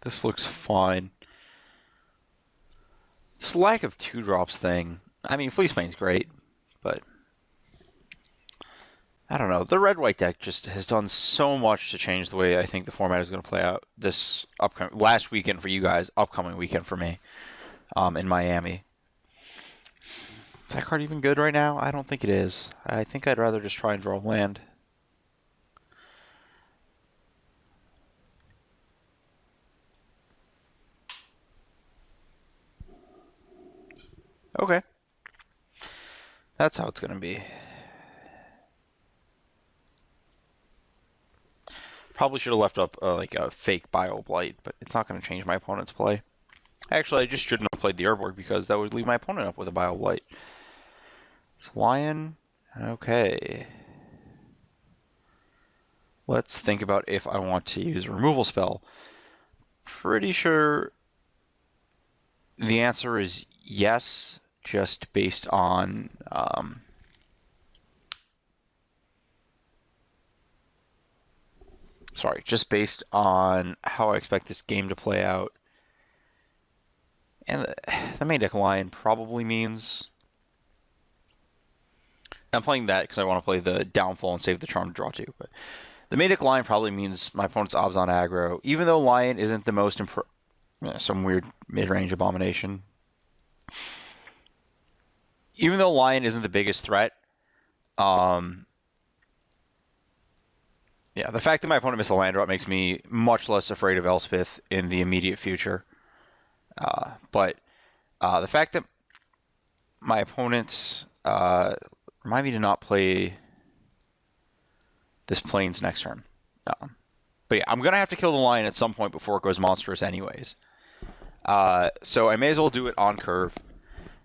This looks fine. This lack of 2-drops thing. I mean, Fleecebane's great, but I don't know. The red-white deck just has done so much to change the way I think the format is going to play out this last weekend for you guys, upcoming weekend for me, in Miami. Is that card even good right now? I don't think it is. I think I'd rather just try and draw land. Okay. That's how it's going to be. Probably should have left up like a fake Bio Blight, but it's not going to change my opponent's play. Actually, I just shouldn't have played the Urborg because that would leave my opponent up with a Bio Blight. It's Lion. Okay. Let's think about if I want to use a removal spell. Pretty sure the answer is yes, just based on just based on how I expect this game to play out. And the main deck Lion probably means I'm playing that because I want to play the Downfall and save the Charm to draw 2. But the main deck Lion probably means my opponent's Obs on aggro, even though Lion isn't the most some weird mid-range abomination. Even though Lion isn't the biggest threat, yeah, the fact that my opponent missed a land drop makes me much less afraid of Elspeth in the immediate future. But the fact that my opponents remind me to not play this Plains next turn. But yeah, I'm going to have to kill the Lion at some point before it goes monstrous anyways. So I may as well do it on curve.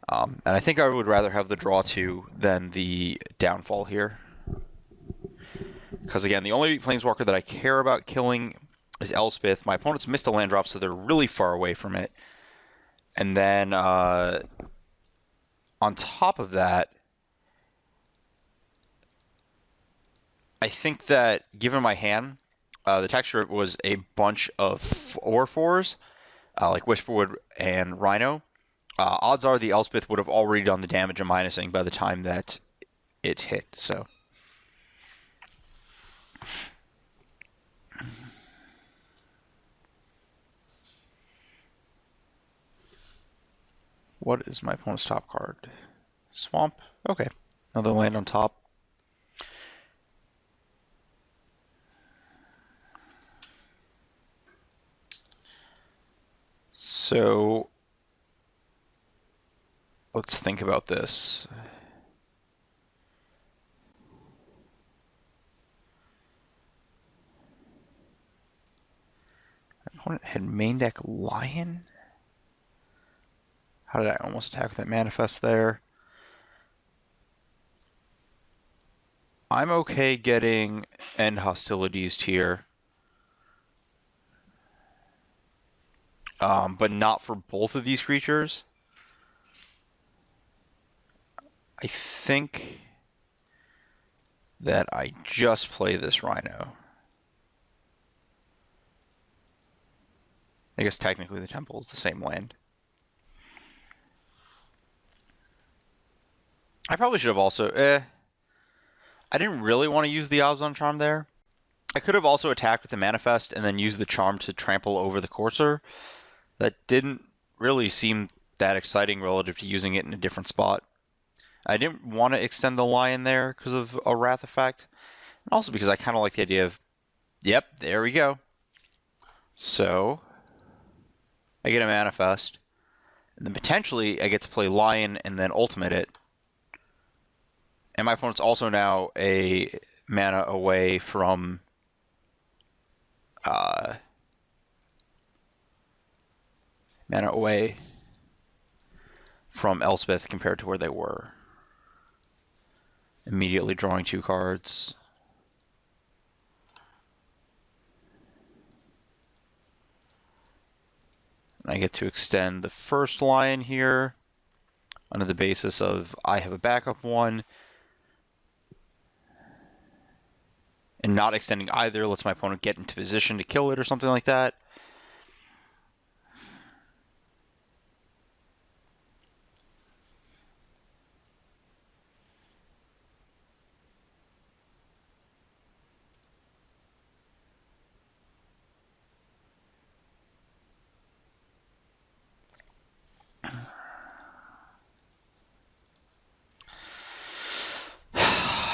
And I think I would rather have the draw 2 than the Downfall here. Because again, the only Planeswalker that I care about killing is Elspeth. My opponent's missed a land drop, so they're really far away from it. And then on top of that, I think that given my hand, the texture was a bunch of 4/4s, like Whisperwood and Rhino. Odds are the Elspeth would have already done the damage and minusing by the time that it hit. So. What is my opponent's top card? Swamp. Okay. Another land on top. So let's think about this. My opponent had main deck Lion. How did I almost attack with that manifest there? I'm okay getting end hostilities here. But not for both of these creatures. I think that I just play this Rhino. I guess technically the Temple is the same land. I probably should have also... I didn't really want to use the Obs on Charm there. I could have also attacked with the Manifest and then used the Charm to trample over the Courser. That didn't really seem that exciting relative to using it in a different spot. I didn't want to extend the Lion there because of a Wrath effect. And also because I kind of like the idea of, yep, there we go. So, I get a Manifest. And then potentially I get to play Lion and then Ultimate it. And my opponent's also now a mana away from Elspeth compared to where they were. Immediately drawing 2 cards. And I get to extend the first Lion here under the basis of I have a backup one. And not extending either lets my opponent get into position to kill it or something like that.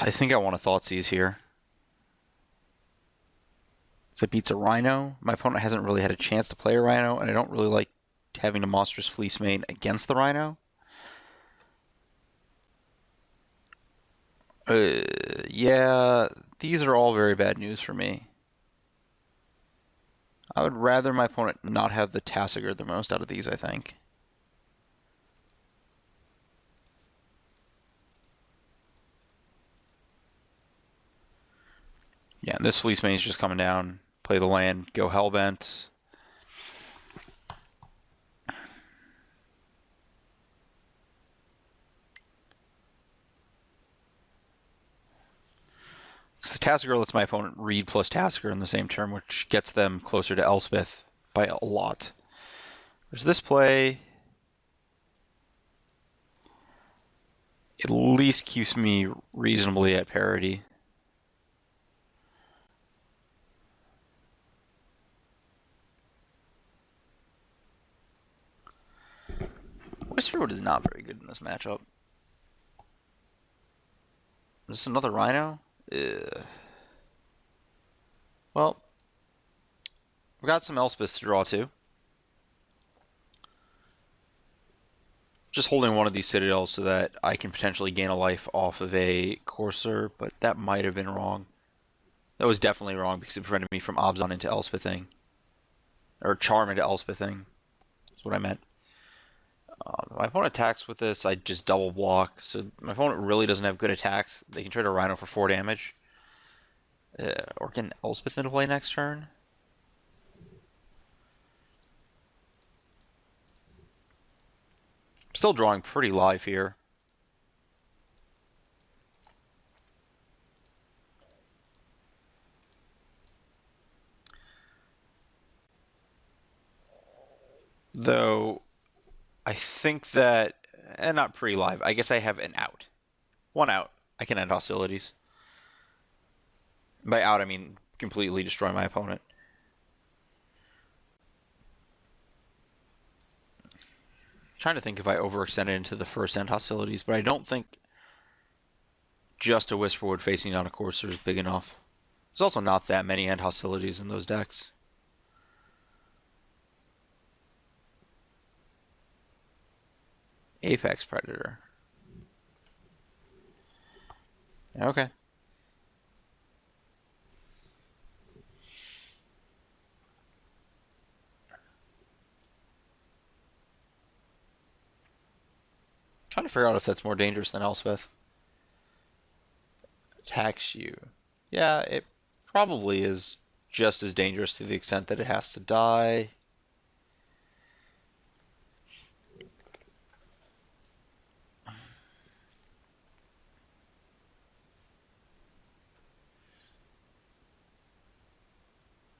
I think I want a Thoughtseize here. So it beats a Rhino. My opponent hasn't really had a chance to play a Rhino, and I don't really like having a Monstrous Fleece main against the Rhino. Yeah, these are all very bad news for me. I would rather my opponent not have the Tassiger the most out of these, I think. Yeah, this Fleece main is just coming down. Play the land, go Hellbent. Because the Tassiger lets my opponent read plus Tassiger in the same turn, which gets them closer to Elspeth by a lot. There's this play. At least keeps me reasonably at parity. Whisperwood is not very good in this matchup. Is this another Rhino? Well, we've got some Elspeths to draw to. Just holding one of these Citadels so that I can potentially gain a life off of a Courser, but that might have been wrong. That was definitely wrong because it prevented me from Obzon into Elspething. Or Charm into Elspething. That's what I meant. My opponent attacks with this, I just double block. So my opponent really doesn't have good attacks. They can trade a Rhino for 4 damage. Or get an Elspeth into play next turn. Still drawing pretty live here. Though, I think that, not pretty live. I guess I have an out. One out. I can end hostilities. By out, I mean completely destroy my opponent. Trying to think if I overextended into the first end hostilities, but I don't think just a Whisperwood facing down a Courser is big enough. There's also not that many end hostilities in those decks. Apex Predator. Okay. Trying to figure out if that's more dangerous than Elspeth. Attacks you. Yeah, it probably is just as dangerous to the extent that it has to die.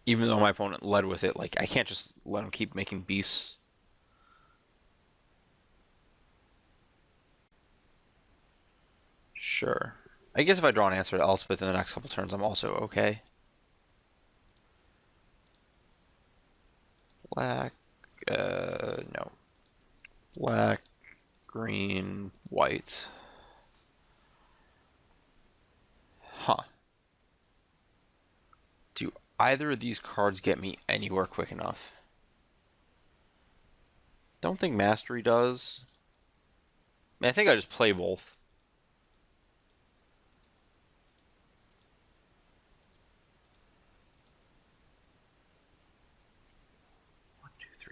Even though my opponent led with it, like I can't just let him keep making beasts. Sure. I guess if I draw an answer to Elspeth in the next couple turns, I'm also okay. Black, no. Black, green, white. Huh. Do either of these cards get me anywhere quick enough? Don't think Mastery does. I think I just play both.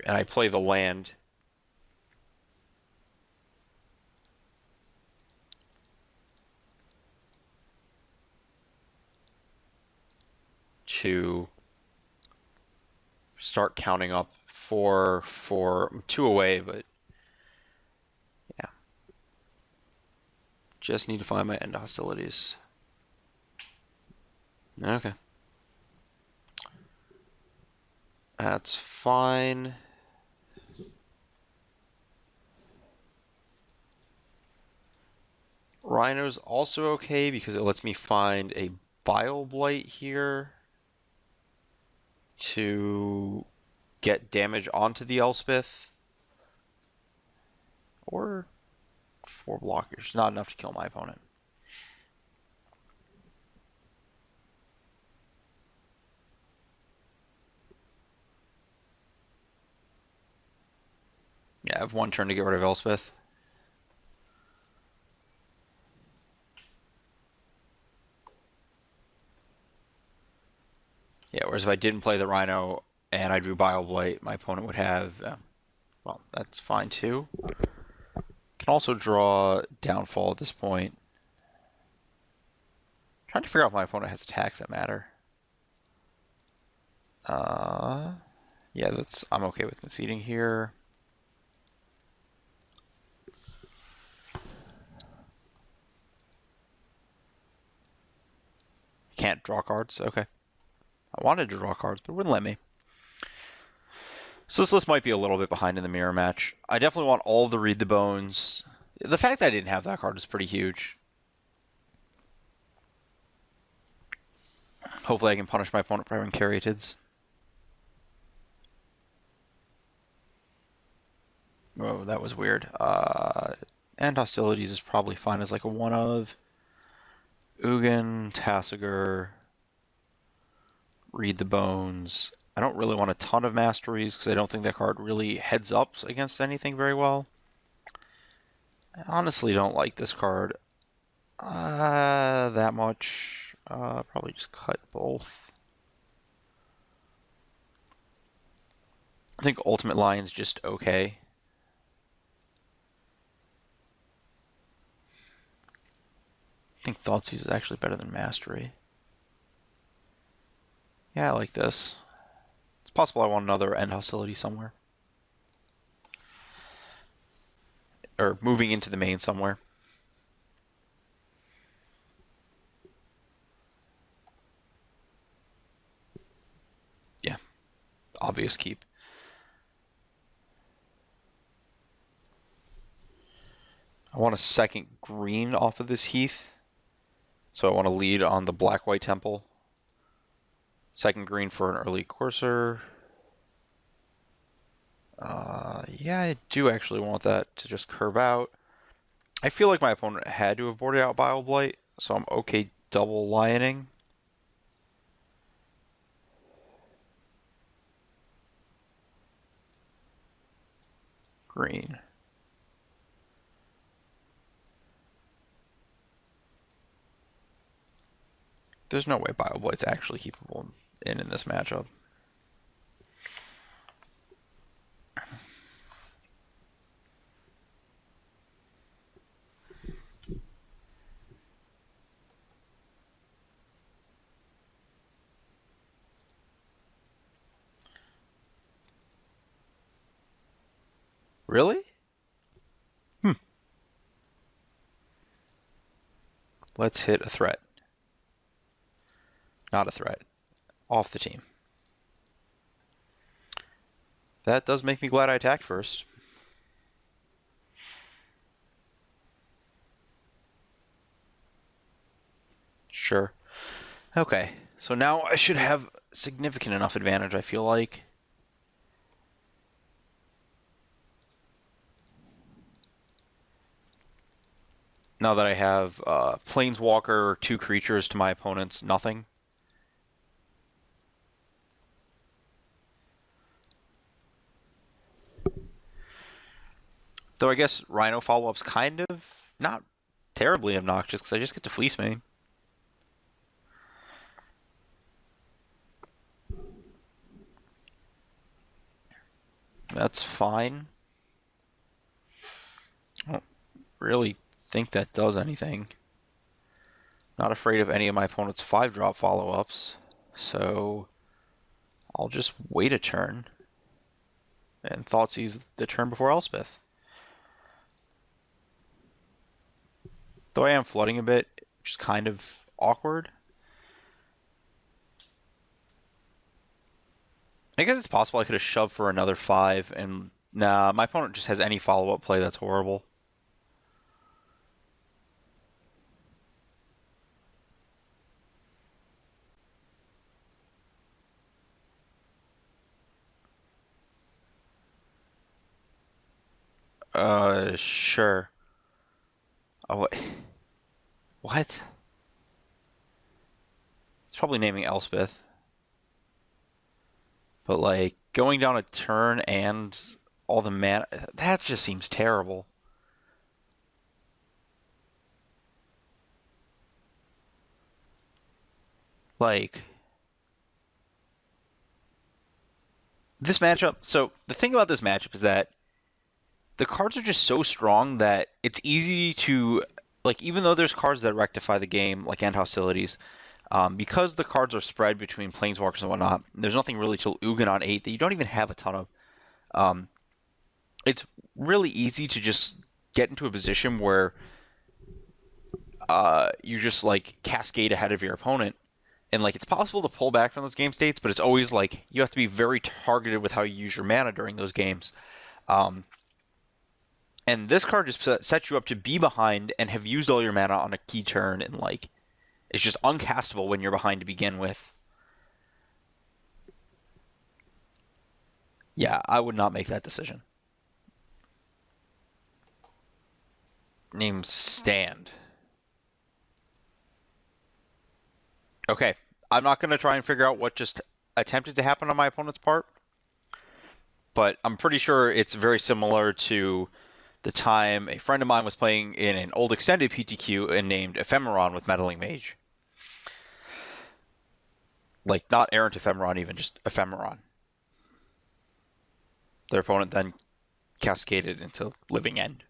And I play the land. To start counting up 4, 2 away, but yeah. Just need to find my end hostilities. Okay. That's fine. Rhino's also okay because it lets me find a Bile Blight here to get damage onto the Elspeth. Or 4 blockers. Not enough to kill my opponent. I have one turn to get rid of Elspeth. Yeah, whereas if I didn't play the Rhino and I drew Bile-Blight, my opponent would have... well, that's fine too. Can also draw Downfall at this point. Trying to figure out if my opponent has attacks that matter. Yeah, I'm okay with conceding here. Can't draw cards. Okay. I wanted to draw cards, but it wouldn't let me. So this list might be a little bit behind in the mirror match. I definitely want all of the Read the Bones. The fact that I didn't have that card is pretty huge. Hopefully I can punish my opponent for having Caryatids. Whoa, that was weird. And Hostilities is probably fine as like a one of. Ugin, Tassiger, Read the Bones. I don't really want a ton of Masteries because I don't think that card really heads up against anything very well. I honestly don't like this card that much. Probably just cut both. I think Ultimate Lion's just okay. I think Thoughtseize is actually better than Mastery. Yeah, I like this. It's possible I want another End Hostility somewhere. Or moving into the main somewhere. Yeah. Obvious keep. I want a second green off of this Heath. So I want to lead on the Black-White Temple. Second green for an early Courser. Yeah, I do actually want that to just curve out. I feel like my opponent had to have boarded out Bile-Blight, so I'm okay double Lioning. Green. There's no way Bile-Blight's actually keepable in this matchup. Really? Let's hit a threat. Not a threat. Off the team. That does make me glad I attacked first. Sure. Okay, so now I should have significant enough advantage, I feel like. Now that I have Planeswalker, 2 creatures to my opponent's nothing. Though I guess Rhino follow-up's kind of not terribly obnoxious because I just get to Fleece me. That's fine. I don't really think that does anything. Not afraid of any of my opponent's 5-drop follow-ups, so I'll just wait a turn and Thoughtseize the turn before Elspeth. Though I am flooding a bit, which is kind of awkward. I guess it's possible I could have shoved for another 5, and nah, my opponent just has any follow-up play that's horrible. Sure. Oh, what? It's probably naming Elspeth. But, like, going down a turn and all the mana. That just seems terrible. Like, this matchup. So, the thing about this matchup is that the cards are just so strong that it's easy to, like, even though there's cards that rectify the game, like End Hostilities, because the cards are spread between Planeswalkers and whatnot, there's nothing really till Ugin on 8 that you don't even have a ton of. It's really easy to just get into a position where you just like cascade ahead of your opponent, and like it's possible to pull back from those game states, but it's always like you have to be very targeted with how you use your mana during those games. And this card just sets you up to be behind and have used all your mana on a key turn, and like it's just uncastable when you're behind to begin with. Yeah, I would not make that decision. Name stand. Okay, I'm not going to try and figure out what just attempted to happen on my opponent's part, but I'm pretty sure it's very similar to the time a friend of mine was playing in an old extended PTQ and named Ephemeron with Meddling Mage. Like, not Errant Ephemeron, even just Ephemeron. Their opponent then cascaded into Living End.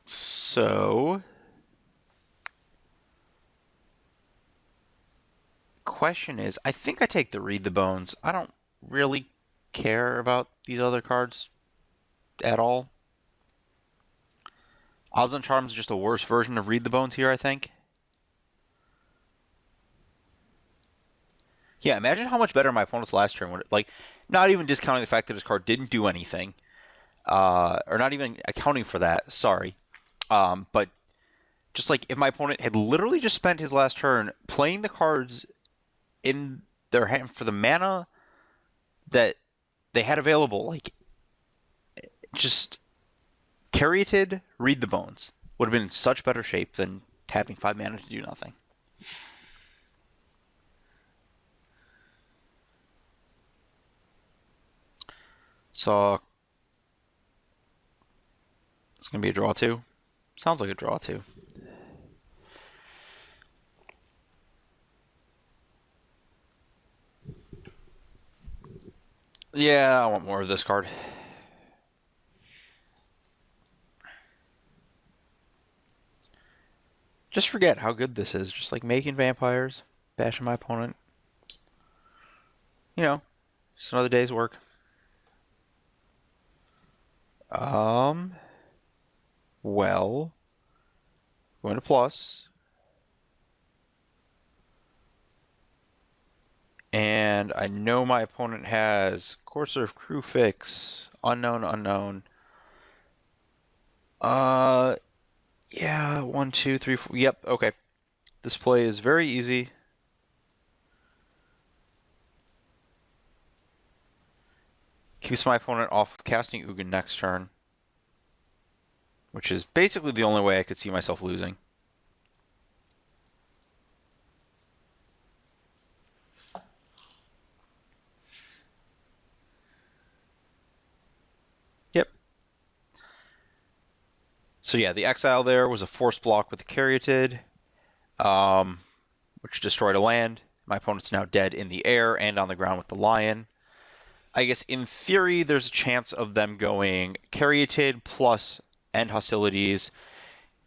So, question is, I think I take the Read the Bones. I don't really care about these other cards at all. Odds on Charm is just a worse version of Read the Bones here, I think. Yeah, imagine how much better my opponent's last turn would. Like, not even discounting the fact that his card didn't do anything, or not even accounting for that. Sorry, but just like if my opponent had literally just spent his last turn playing the cards in their hand for the mana that they had available, like just Caryatid, Read the Bones would have been in such better shape than having 5 mana to do nothing. So it's going to be a draw 2. Sounds like a draw 2. Yeah, I want more of this card. Just forget how good this is. Just like making vampires, bashing my opponent. You know, just another day's work. Well, going to plus. And I know my opponent has Courser of Crew Fix, unknown. Yeah, 1, 2, 3, 4. Yep, okay. This play is very easy. Keeps my opponent off casting Ugin next turn, which is basically the only way I could see myself losing. Yep. So yeah, the exile there was a force block with the Caryatid, which destroyed a land. My opponent's now dead in the air and on the ground with the lion. I guess in theory, there's a chance of them going Caryatid plus End Hostilities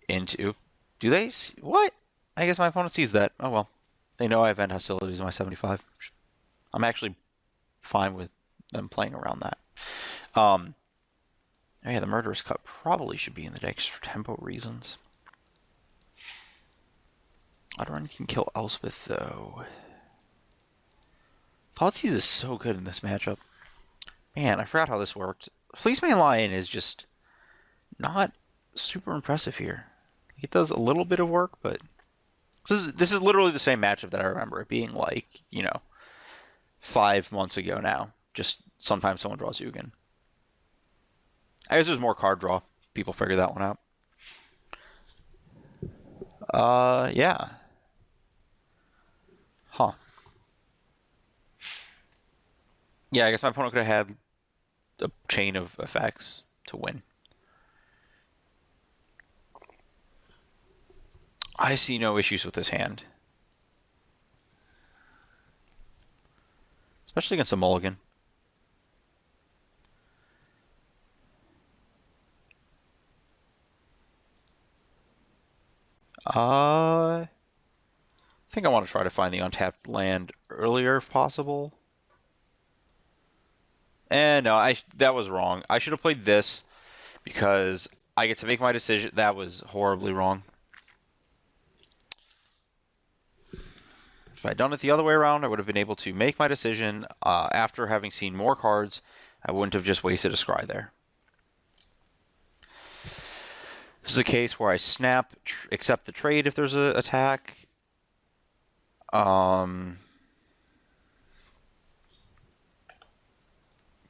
into... Do they see... What? I guess my opponent sees that. Oh well. They know I have End Hostilities in my 75. I'm actually fine with them playing around that. Oh yeah, the Murderous Cut probably should be in the deck just for tempo reasons. Outrun can kill Elspeth, though. Thoughtseize is so good in this matchup. Man, I forgot how this worked. Fleecemane Lion is just not super impressive here. It does a little bit of work, but this is literally the same matchup that I remember it being like, 5 months ago now. Just sometimes someone draws Ugin. I guess there's more card draw. People figure that one out. Yeah. Huh. Yeah, I guess my opponent could have had a chain of effects to win. I see no issues with this hand. Especially against a mulligan. I think I want to try to find the untapped land earlier if possible. And no, that was wrong. I should have played this because I get to make my decision. That was horribly wrong. If I'd done it the other way around, I would have been able to make my decision after having seen more cards. I wouldn't have just wasted a scry there. This is a case where I snap, accept the trade if there's an attack.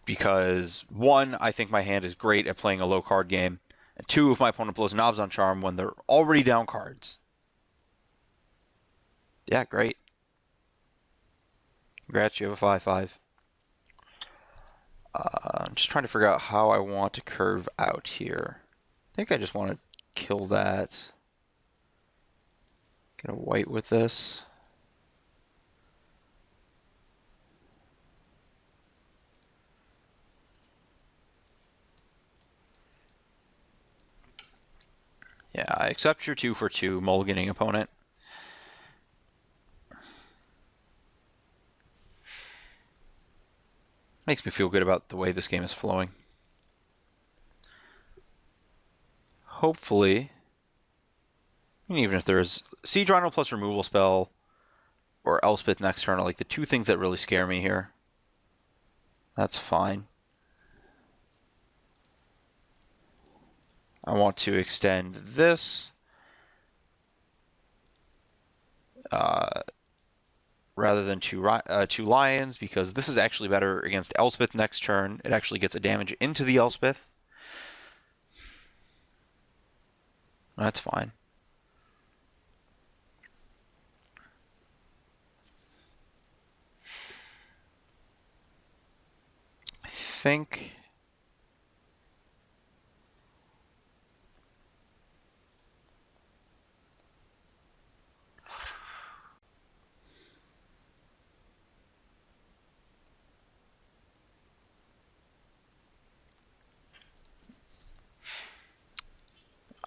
Because one, I think my hand is great at playing a low card game. And two, if my opponent blows knobs on charm when they're already down cards. Yeah, great. Congrats, you have a 5/5. I'm just trying to figure out how I want to curve out here. I think I just want to kill that. Get a white with this. Yeah, I accept your 2 for 2 mulliganing opponent. Makes me feel good about the way this game is flowing. Hopefully, even if there's Siege Rhino plus removal spell or Elspeth next turn are like the two things that really scare me here. That's fine. I want to extend this rather than two lions because this is actually better against Elspeth next turn. It actually gets a damage into the Elspeth. That's fine. I think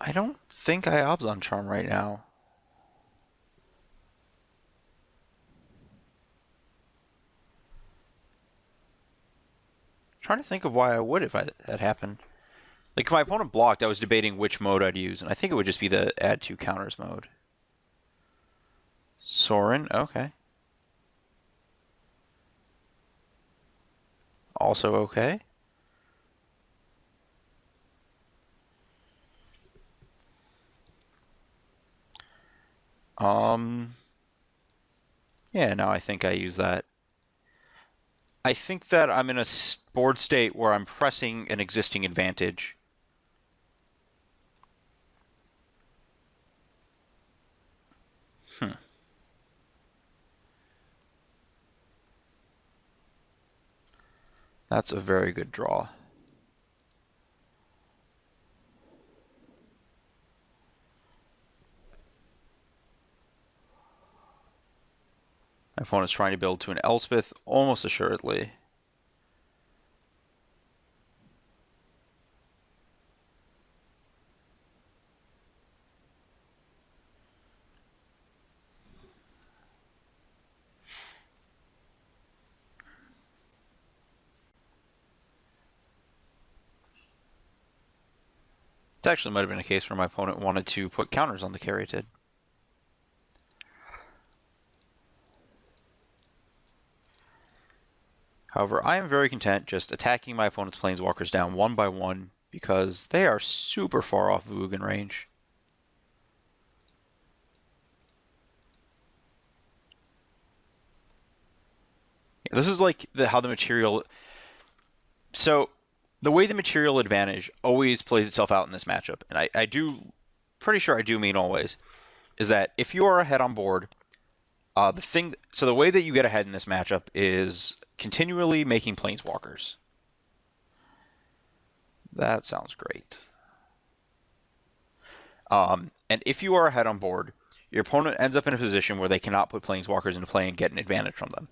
I don't think I Obs on Charm right now. Trying to think of why I would if that happened. Like if my opponent blocked, I was debating which mode I'd use, and I think it would just be the add 2 counters mode. Sorin, okay. Also okay. Yeah, no, I think I use that. I think that I'm in a board state where I'm pressing an existing advantage. That's a very good draw. My opponent's trying to build to an Elspeth, almost assuredly. It actually might have been a case where my opponent wanted to put counters on the Caryatid. However, I am very content just attacking my opponent's planeswalkers down one by one because they are super far off Vugan range. This is like how the material... So, the way the material advantage always plays itself out in this matchup, and I do... Pretty sure I do mean always, is that if you are ahead on board, so the way that you get ahead in this matchup is continually making planeswalkers. That sounds great. And if you are ahead on board, your opponent ends up in a position where they cannot put planeswalkers into play and get an advantage from them.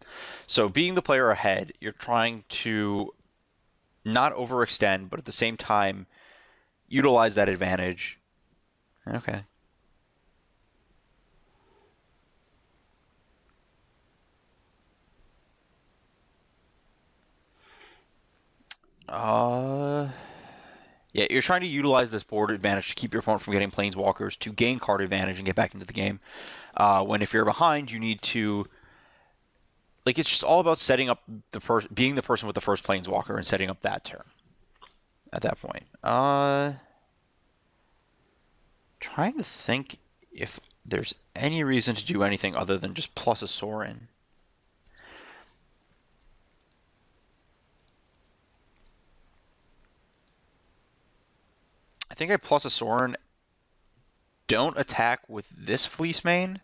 So being the player ahead, you're trying to not overextend, but at the same time, utilize that advantage. Okay. Yeah, you're trying to utilize this board advantage to keep your opponent from getting planeswalkers to gain card advantage and get back into the game. When if you're behind, you need to it's just all about setting up being the person with the first planeswalker and setting up that turn. At that point, trying to think if there's any reason to do anything other than just plus a Sorin. I think I plus a Sorin. Don't attack with this Fleece main,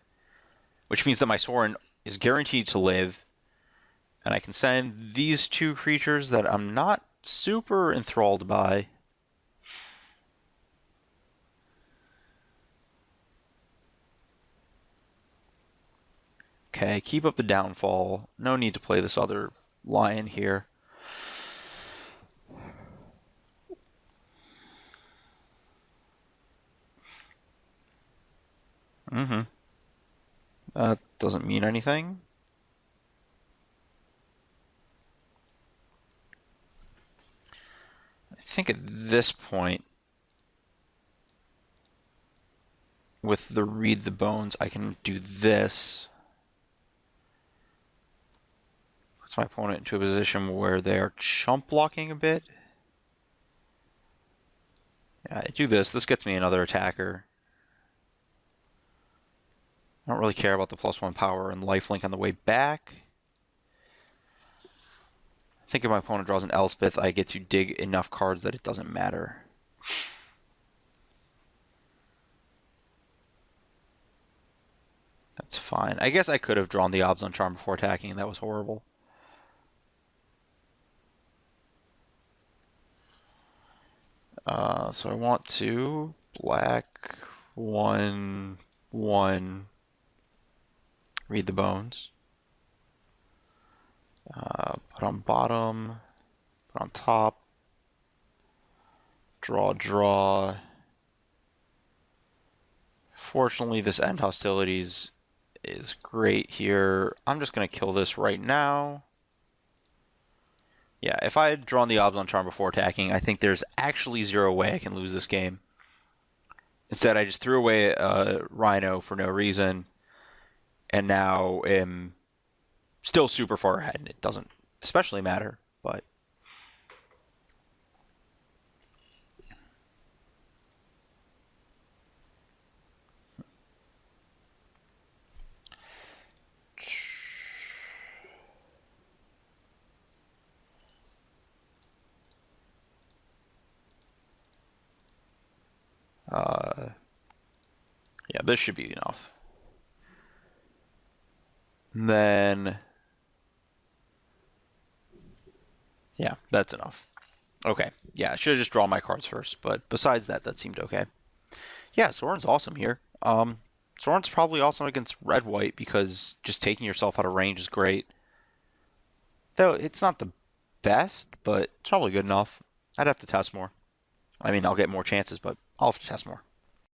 which means that my Sorin is guaranteed to live, and I can send these two creatures that I'm not super enthralled by. Okay, keep up the downfall. No need to play this other lion here. That doesn't mean anything. I think at this point, with the Read the Bones, I can do this. Puts my opponent into a position where they're chump blocking a bit. Yeah, I do this. This gets me another attacker. I don't really care about the +1 power and lifelink on the way back. I think if my opponent draws an Elspeth, I get to dig enough cards that it doesn't matter. That's fine. I guess I could have drawn the Abzan Charm before attacking, and that was horrible. So I want to black 1/1 Read the Bones. Put on bottom, put on top, draw. Fortunately, this end hostilities is great here. I'm just going to kill this right now. Yeah, if I had drawn the Abzan Charm before attacking, I think there's actually zero way I can lose this game. Instead, I just threw away a Rhino for no reason, and now am still super far ahead, and it doesn't especially matter, but... yeah, this should be enough. And then... yeah, that's enough. Okay, yeah, I should have just drawn my cards first, but besides that, that seemed okay. Yeah, Sorin's awesome here. Sorin's probably awesome against red-white because just taking yourself out of range is great. Though it's not the best, but it's probably good enough. I'd have to test more. I mean, I'll get more chances, but I'll have to test more.